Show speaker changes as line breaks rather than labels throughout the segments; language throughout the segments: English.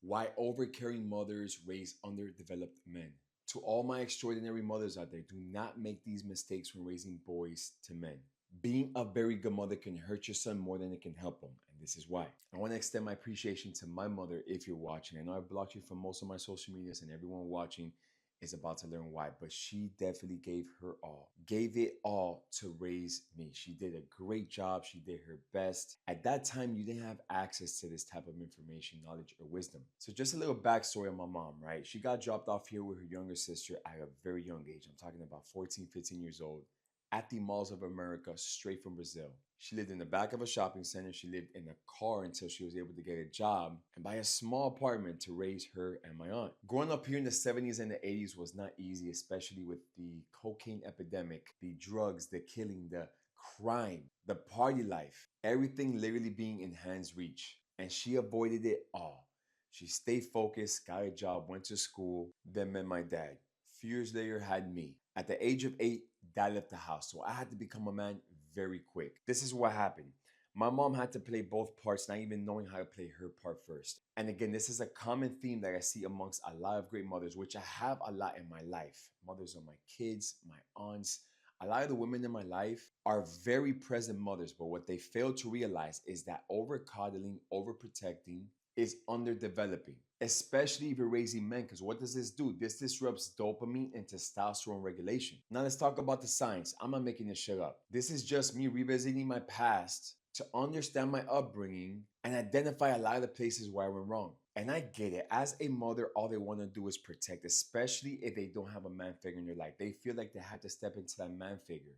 Why overcaring mothers raise underdeveloped men. To all my extraordinary mothers out there, do not make these mistakes when raising boys to men. Being a very good mother can hurt your son more than it can help him, and this is why. I want to extend my appreciation to my mother if you're watching. I know I've blocked you from most of my social medias, and everyone watching is about to learn why, but she definitely gave it all to raise me. She did a great job. She did her best. At that time, you didn't have access to this type of information, knowledge, or wisdom. So just a little backstory on my mom, right? She got dropped off here with her younger sister at a very young age. I'm talking about 14, 15 years old at the malls of America, straight from Brazil. She lived in the back of a shopping center. She lived in a car until she was able to get a job and buy a small apartment to raise her and my aunt. Growing up here in the 70s and the 80s was not easy, especially with the cocaine epidemic, the drugs, the killing, the crime, the party life, everything literally being in hand's reach. And she avoided it all. She stayed focused, got a job, went to school, then met my dad. Few years later, had me. At the age of 8, dad left the house, so I had to become a man very quick. This is what happened. My mom had to play both parts, not even knowing how to play her part first. And again, this is a common theme that I see amongst a lot of great mothers, which I have a lot in my life. Mothers of my kids, my aunts. A lot of the women in my life are very present mothers, but what they fail to realize is that over coddling, overprotecting is underdeveloping, especially if you're raising men. Because what does this do? This disrupts dopamine and testosterone regulation. Now let's talk about the science. I'm not making this shit up. This is just me revisiting my past to understand my upbringing and identify a lot of the places where I went wrong. And I get it. As a mother, all they want to do is protect, especially if they don't have a man figure in their life. They feel like they have to step into that man figure.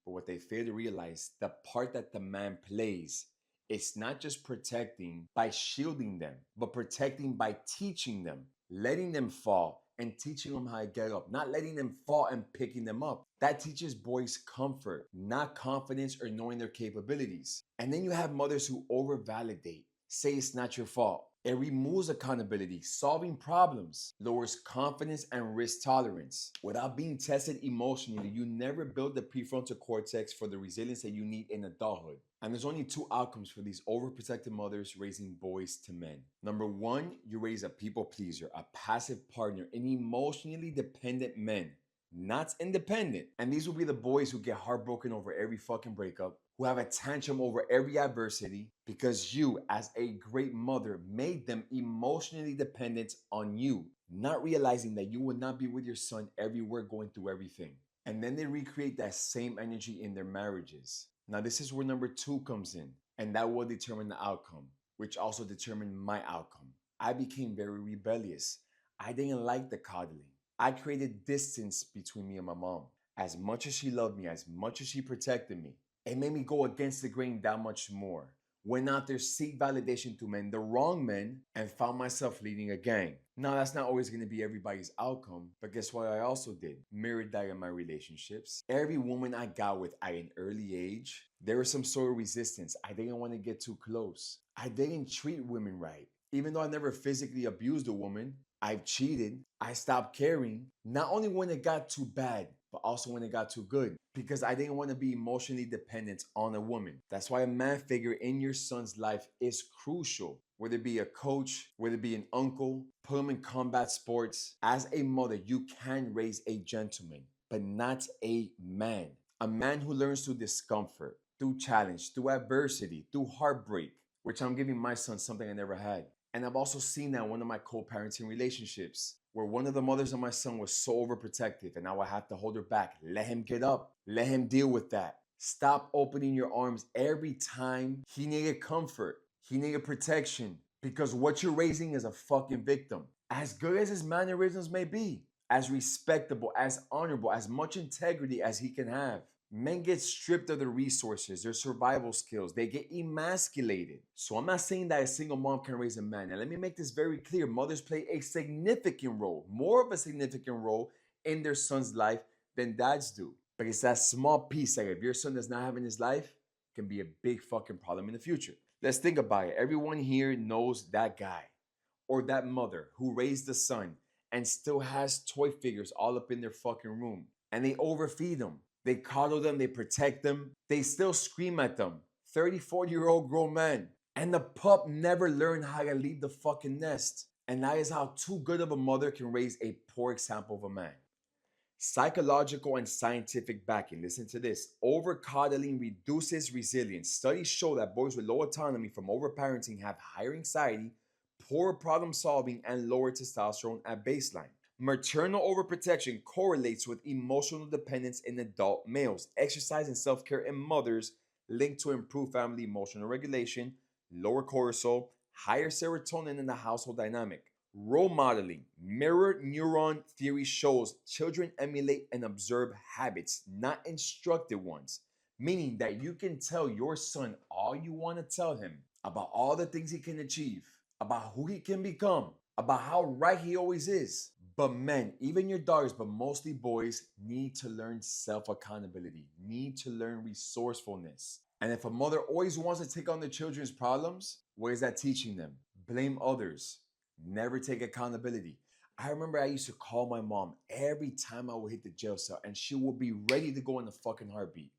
But what they fail to realize, the part that the man plays, it's not just protecting by shielding them, but protecting by teaching them, letting them fall and teaching them how to get up, not letting them fall and picking them up. That teaches boys comfort, not confidence or knowing their capabilities. And then you have mothers who overvalidate, say it's not your fault. It removes accountability, solving problems, lowers confidence and risk tolerance. Without being tested emotionally, you never build the prefrontal cortex for the resilience that you need in adulthood. And there's only two outcomes for these overprotected mothers raising boys to men. Number one, you raise a people pleaser, a passive partner, an emotionally dependent men, not independent. And these will be the boys who get heartbroken over every fucking breakup, who have a tantrum over every adversity because you, as a great mother, made them emotionally dependent on you, not realizing that you would not be with your son everywhere going through everything. And then they recreate that same energy in their marriages. Now, this is where number two comes in, and that will determine the outcome, which also determined my outcome. I became very rebellious. I didn't like the coddling. I created distance between me and my mom. As much as she loved me, as much as she protected me, it made me go against the grain that much more. Went out there, seek validation to men, the wrong men, and found myself leading a gang. Now, that's not always going to be everybody's outcome, but guess what I also did? Mirrored that in my relationships. Every woman I got with at an early age, there was some sort of resistance. I didn't want to get too close. I didn't treat women right. Even though I never physically abused a woman, I've cheated. I stopped caring, not only when it got too bad, but also when it got too good, because I didn't want to be emotionally dependent on a woman. That's why a man figure in your son's life is crucial. Whether it be a coach, whether it be an uncle, put him in combat sports. As a mother, you can raise a gentleman, but not a man. A man who learns through discomfort, through challenge, through adversity, through heartbreak, which I'm giving my son something I never had. And I've also seen that in one of my co-parenting relationships, where one of the mothers of my son was so overprotective and now I have to hold her back. Let him get up. Let him deal with that. Stop opening your arms every time he needed comfort. He needed protection because what you're raising is a fucking victim. As good as his mannerisms may be, as respectable, as honorable, as much integrity as he can have. Men get stripped of their resources, their survival skills. They get emasculated. So I'm not saying that a single mom can raise a man. And let me make this very clear. Mothers play a significant role, more of a significant role in their son's life than dads do. But it's that small piece that if your son does not have in his life, can be a big fucking problem in the future. Let's think about it. Everyone here knows that guy or that mother who raised a son and still has toy figures all up in their fucking room. And they overfeed them. They coddle them, they protect them, they still scream at them. 30, 40-year-old grown men. And the pup never learned how to leave the fucking nest. And that is how too good of a mother can raise a poor example of a man. Psychological and scientific backing. Listen to this. Over coddling reduces resilience. Studies show that boys with low autonomy from overparenting have higher anxiety, poor problem solving, and lower testosterone at baseline. Maternal overprotection correlates with emotional dependence in adult males. Exercise and self care in mothers linked to improved family emotional regulation, lower cortisol, higher serotonin in the household dynamic. Role modeling. Mirror neuron theory shows children emulate and observe habits, not instructed ones. Meaning that you can tell your son all you want to tell him about all the things he can achieve, about who he can become, about how right he always is. But men, even your daughters, but mostly boys, need to learn self accountability, need to learn resourcefulness. And if a mother always wants to take on the children's problems, what is that teaching them? Blame others. Never take accountability. I remember I used to call my mom every time I would hit the jail cell, and she would be ready to go in a fucking heartbeat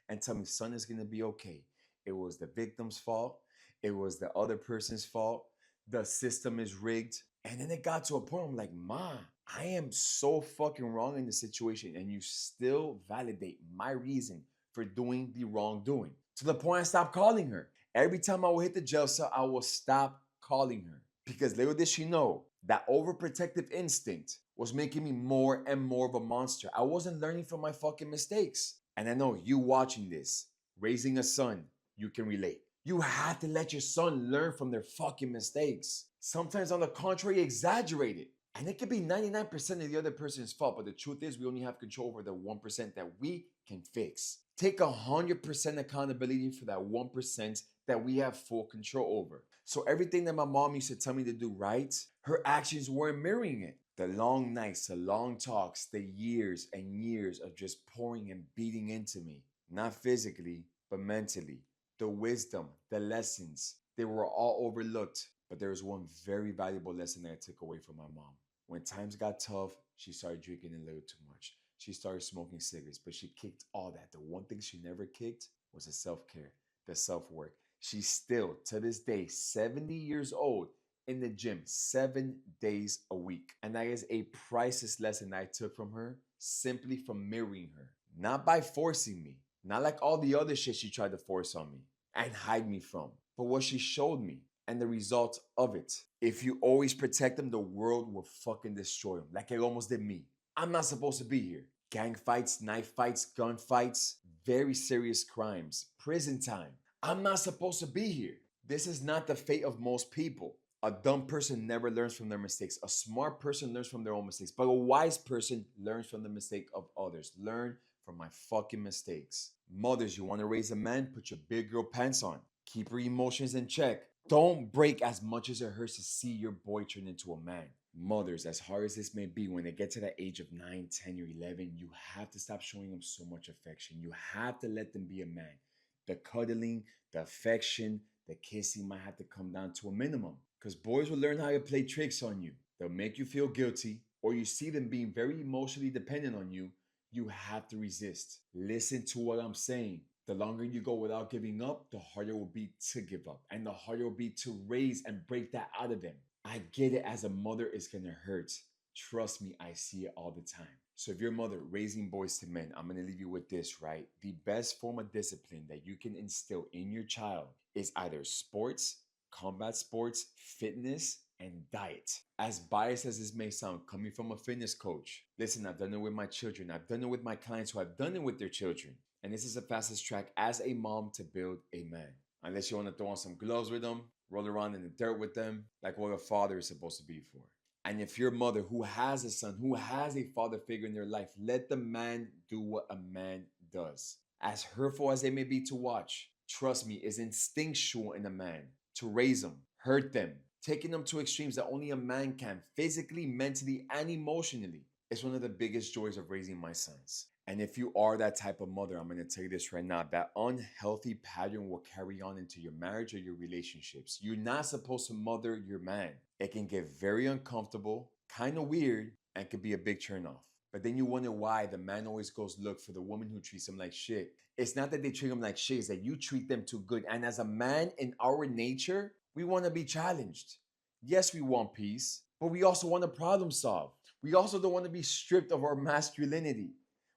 and tell me, son, is gonna be okay. It was the victim's fault. It was the other person's fault. The system is rigged. And then it got to a point, I'm like, Ma, I am so fucking wrong in the situation, and you still validate my reason for doing the wrongdoing. To the point I stopped calling her. Every time I would hit the jail cell, I will stop calling her. Because little did she know that overprotective instinct was making me more and more of a monster. I wasn't learning from my fucking mistakes. And I know you watching this, raising a son, you can relate. You have to let your son learn from their fucking mistakes. Sometimes, on the contrary, exaggerate it. And it could be 99% of the other person's fault, but the truth is, we only have control over the 1% that we can fix. Take 100% accountability for that 1% that we have full control over. So everything that my mom used to tell me to do right, her actions weren't mirroring it. The long nights, the long talks, the years and years of just pouring and beating into me, not physically, but mentally. The wisdom, the lessons, they were all overlooked. But there was one very valuable lesson that I took away from my mom. When times got tough, she started drinking a little too much. She started smoking cigarettes, but she kicked all that. The one thing she never kicked was the self care, the self work. She's still, to this day, 70 years old, in the gym 7 days a week. And that is a priceless lesson I took from her simply from mirroring her. Not by forcing me, not like all the other shit she tried to force on me and hide me from, but what she showed me and the result of it. If you always protect them, the world will fucking destroy them, like it almost did me. I'm not supposed to be here. Gang fights, knife fights, gun fights, very serious crimes, prison time. I'm not supposed to be here. This is not the fate of most people. A dumb person never learns from their mistakes. A smart person learns from their own mistakes. But a wise person learns from the mistake of others. Learn from my fucking mistakes. Mothers, you want to raise a man? Put your big girl pants on. Keep your emotions in check. Don't break as much as it hurts to see your boy turn into a man. Mothers, as hard as this may be, when they get to that age of 9, 10, or 11, you have to stop showing them so much affection. You have to let them be a man. The cuddling, the affection, the kissing might have to come down to a minimum. Because boys will learn how to play tricks on you. They'll make you feel guilty, or you see them being very emotionally dependent on you. You have to resist. Listen to what I'm saying. The longer you go without giving up, the harder it will be to give up. And the harder it will be to raise and break that out of them. I get it, as a mother, it's gonna hurt. Trust me, I see it all the time. So if you're a mother raising boys to men, I'm gonna leave you with this, right? The best form of discipline that you can instill in your child is either sports, combat sports, fitness, and diet. As biased as this may sound, coming from a fitness coach, listen, I've done it with my children. I've done it with my clients who have done it with their children. And this is the fastest track as a mom to build a man. Unless you want to throw on some gloves with them, roll around in the dirt with them, like what a father is supposed to be for. And if you're a mother who has a son, who has a father figure in their life, let the man do what a man does. As hurtful as they may be to watch, trust me, is instinctual in a man to raise them, hurt them, taking them to extremes that only a man can, physically, mentally, and emotionally. It's one of the biggest joys of raising my sons. And if you are that type of mother, I'm going to tell you this right now, that unhealthy pattern will carry on into your marriage or your relationships. You're not supposed to mother your man. It can get very uncomfortable, kind of weird, and could be a big turnoff. But then you wonder why the man always goes look for the woman who treats him like shit. It's not that they treat him like shit, it's that you treat them too good. And as a man, in our nature, we want to be challenged. Yes, we want peace, but we also want to problem solve. We also don't want to be stripped of our masculinity.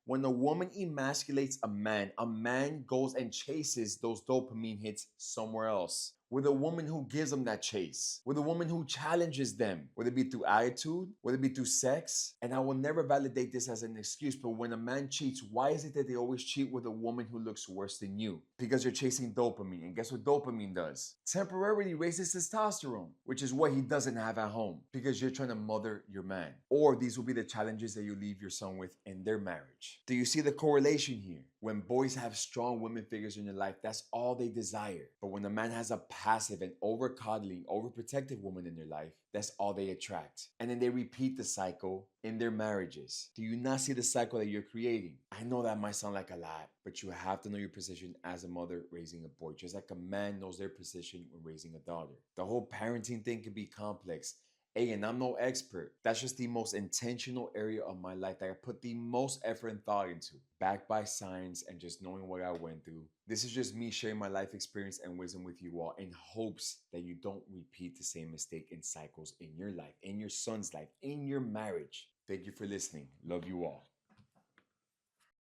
When a woman emasculates a man goes and chases those dopamine hits somewhere else. With a woman who gives them that chase, with a woman who challenges them, whether it be through attitude, whether it be through sex. And I will never validate this as an excuse, but when a man cheats, why is it that they always cheat with a woman who looks worse than you? Because you're chasing dopamine. And guess what dopamine does? Temporarily raises testosterone, which is what he doesn't have at home because you're trying to mother your man. Or these will be the challenges that you leave your son with in their marriage. Do you see the correlation here? When boys have strong women figures in their life, that's all they desire. But when a man has a passive and over coddling, overprotective woman in their life, that's all they attract. And then they repeat the cycle in their marriages. Do you not see the cycle that you're creating? I know that might sound like a lot, but you have to know your position as a mother raising a boy, just like a man knows their position when raising a daughter. The whole parenting thing can be complex. Hey, and I'm no expert. That's just the most intentional area of my life that I put the most effort and thought into, backed by science and just knowing what I went through. This is just me sharing my life experience and wisdom with you all in hopes that you don't repeat the same mistake in cycles in your life, in your son's life, in your marriage. Thank you for listening. Love you all.